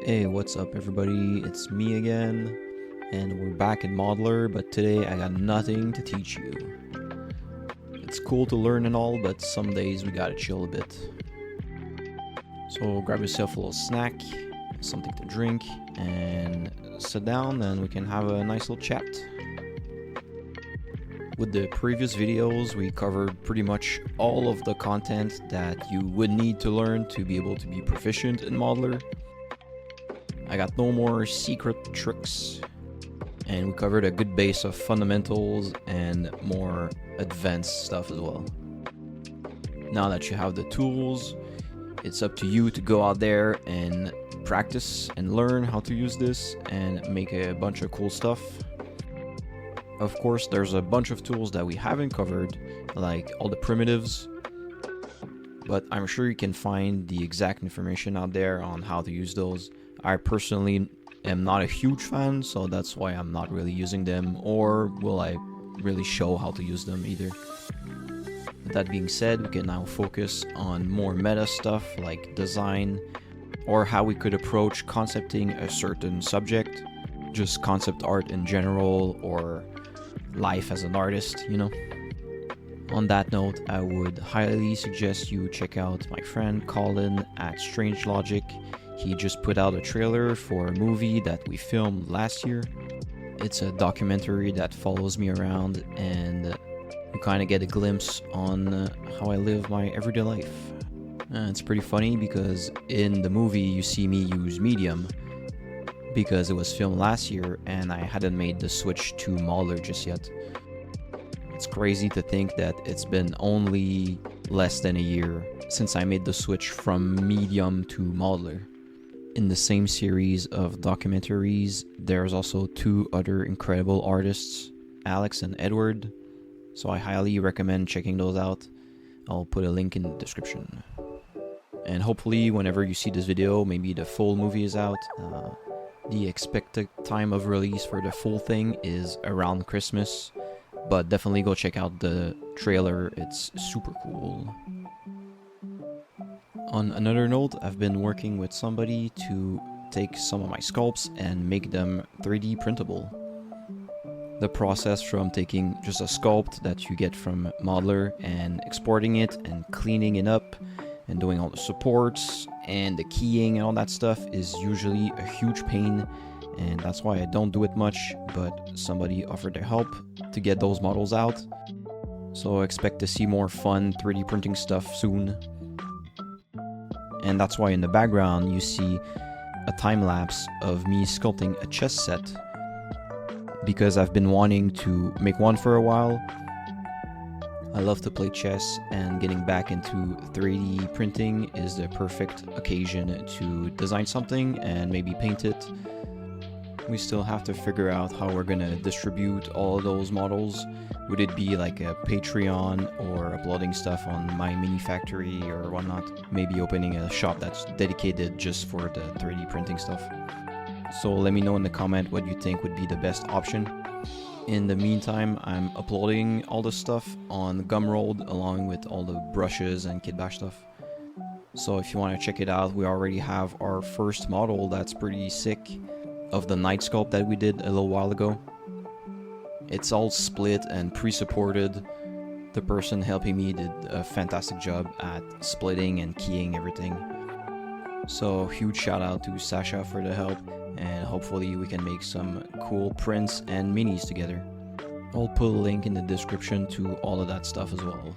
Hey, what's up everybody? It's me again, and we're back in Modeler, but today I got nothing to teach you. It's cool to learn and all, but some days we gotta chill a bit. So grab yourself a little snack, something to drink, and sit down and we can have a nice little chat. With the previous videos, we covered pretty much all of the content that you would need to learn to be able to be proficient in Modeler. I got no more secret tricks, and we covered a good base of fundamentals and more advanced stuff as well. Now that you have the tools, it's up to you to go out there and practice and learn how to use this and make a bunch of cool stuff. Of course, there's a bunch of tools that we haven't covered, like all the primitives, but I'm sure you can find the exact information out there on how to use those. I personally am not a huge fan, so that's why I'm not really using them, or will I really show how to use them either. With that being said, we can now focus on more meta stuff like design, or how we could approach concepting a certain subject, just concept art in general, or life as an artist, you know. On that note, I would highly suggest you check out my friend Colin at Strange Logic. He just put out a trailer for a movie that we filmed last year. It's a documentary that follows me around, and you kind of get a glimpse on how I live my everyday life. It's pretty funny because in the movie you see me use medium because it was filmed last year and I hadn't made the switch to Modeler just yet. It's crazy to think that it's been only less than a year since I made the switch from medium to Modeler. In the same series of documentaries, there's also two other incredible artists, Alex and Edward, so I highly recommend checking those out. I'll put a link in the description. And hopefully whenever you see this video, maybe the full movie is out. The expected time of release for the full thing is around Christmas, but definitely go check out the trailer, it's super cool. On another note, I've been working with somebody to take some of my sculpts and make them 3D printable. The process from taking just a sculpt that you get from Modeler and exporting it and cleaning it up and doing all the supports and the keying and all that stuff is usually a huge pain, and that's why I don't do it much, but somebody offered their help to get those models out. So expect to see more fun 3D printing stuff soon. And that's why in the background you see a time lapse of me sculpting a chess set, because I've been wanting to make one for a while. I love to play chess, and getting back into 3D printing is the perfect occasion to design something and maybe paint it. We still have to figure out how we're gonna distribute all of those models. Would it be like a Patreon or uploading stuff on my mini factory or whatnot? Maybe opening a shop that's dedicated just for the 3D printing stuff. So let me know in the comment what you think would be the best option. In the meantime, I'm uploading all the stuff on Gumroad along with all the brushes and kitbash stuff. So if you want to check it out, we already have our first model that's pretty sick of the night sculpt that we did a little while ago. It's all split and pre-supported. The person helping me did a fantastic job at splitting and keying everything. So huge shout out to Sasha for the help, and hopefully we can make some cool prints and minis together. I'll put a link in the description to all of that stuff as well.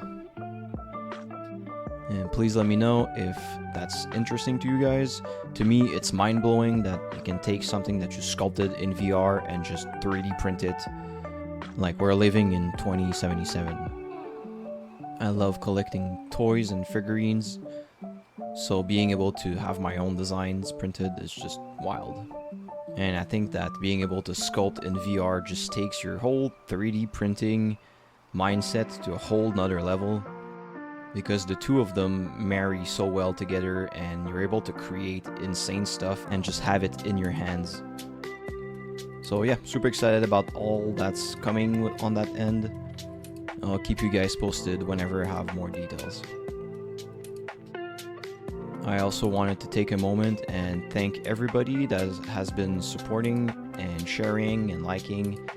And please let me know if that's interesting to you guys. To me, it's mind-blowing that you can take something that you sculpted in VR and just 3D print it like we're living in 2077. I love collecting toys and figurines, so being able to have my own designs printed is just wild. And I think that being able to sculpt in VR just takes your whole 3D printing mindset to a whole nother level, because the two of them marry so well together and you're able to create insane stuff and just have it in your hands. So yeah, super excited about all that's coming on that end. I'll keep you guys posted whenever I have more details. I also wanted to take a moment and thank everybody that has been supporting and sharing and liking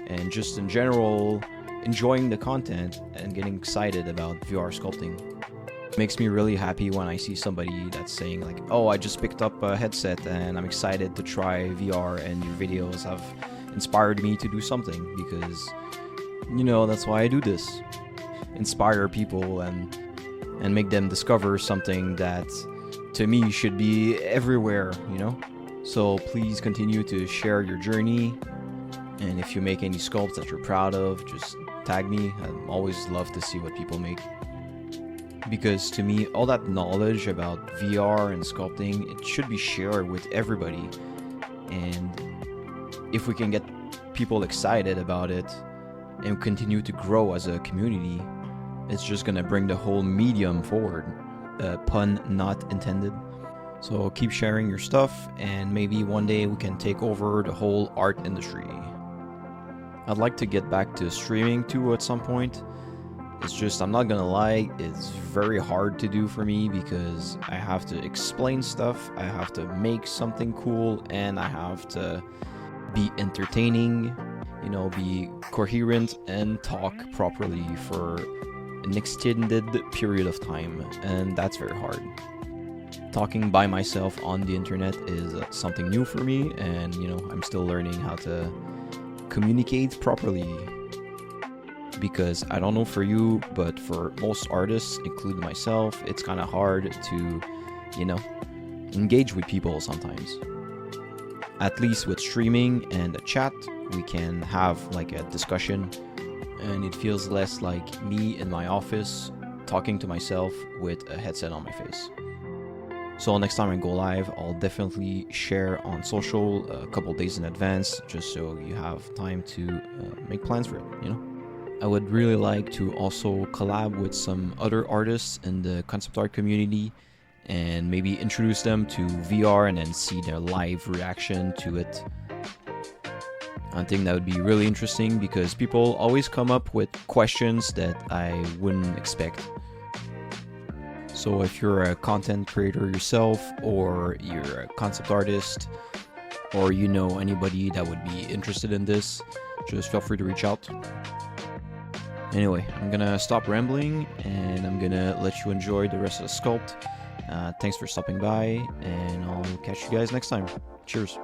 and just in general enjoying the content and getting excited about VR sculpting. It makes me really happy when I see somebody that's saying like, oh, I just picked up a headset and I'm excited to try VR, and your videos have inspired me to do something, because that's why I do this. Inspire people and make them discover something that to me should be everywhere, So please continue to share your journey, and if you make any sculpts that you're proud of, just tag me. I always love to see what people make, because to me all that knowledge about VR and sculpting, it should be shared with everybody, and if we can get people excited about it and continue to grow as a community, it's just gonna bring the whole medium forward. Pun not intended. So keep sharing your stuff, and maybe one day we can take over the whole art industry. I'd like to get back to streaming too at some point. It's just, I'm not gonna lie, it's very hard to do for me, because I have to explain stuff, I have to make something cool, and I have to be entertaining, be coherent and talk properly for an extended period of time, and that's very hard. Talking by myself on the internet is something new for me, and I'm still learning how to communicate properly, because I don't know for you, but for most artists, including myself, it's kind of hard to engage with people sometimes. At least with streaming and a chat, we can have like a discussion, and it feels less like me in my office talking to myself with a headset on my face. So next time I go live, I'll definitely share on social a couple days in advance, just so you have time to make plans for it, I would really like to also collab with some other artists in the concept art community, and maybe introduce them to VR and then see their live reaction to it. I think that would be really interesting, because people always come up with questions that I wouldn't expect. So if you're a content creator yourself, or you're a concept artist, or anybody that would be interested in this, just feel free to reach out. Anyway, I'm gonna stop rambling, and I'm gonna let you enjoy the rest of the sculpt. Thanks for stopping by, and I'll catch you guys next time. Cheers.